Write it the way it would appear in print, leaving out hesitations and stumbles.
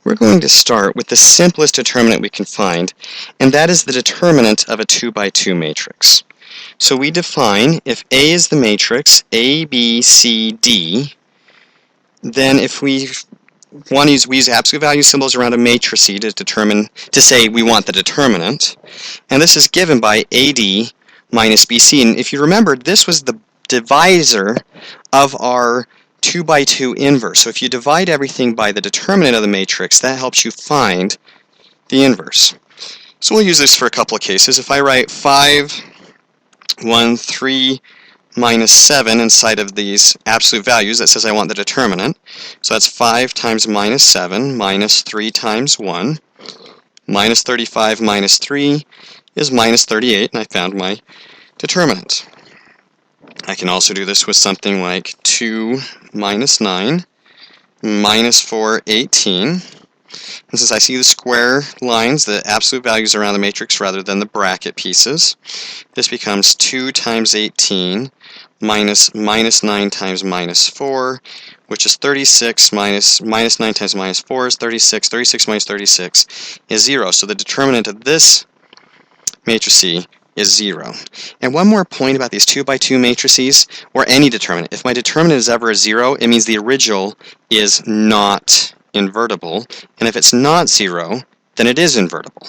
We're going to start with the simplest determinant we can find, and that is the determinant of a 2 by 2 matrix. So we define, if A is the matrix, A, B, C, D, then if we want to use absolute value symbols around a matrix to say we want the determinant, and this is given by AD minus BC. And if you remember, this was the divisor of our 2 by 2 inverse. So if you divide everything by the determinant of the matrix, that helps you find the inverse. So we'll use this for a couple of cases. If I write 5, 1, 3, minus 7 inside of these absolute values, that says I want the determinant. So that's 5 times minus 7 minus 3 times 1. Minus 35 minus 3 is minus 38, and I found my determinant. I can also do this with something like 2 minus 9 minus 4, 18. And since I see the square lines, the absolute values around the matrix rather than the bracket pieces, this becomes 2 times 18 minus 9 times minus 4, which is 36, minus 9 times minus 4 is 36. 36 minus 36 is 0. So the determinant of this matrix is 0. And one more point about these 2 by 2 matrices, or any determinant. If my determinant is ever a 0, it means the original is not invertible. And if it's not 0, then it is invertible.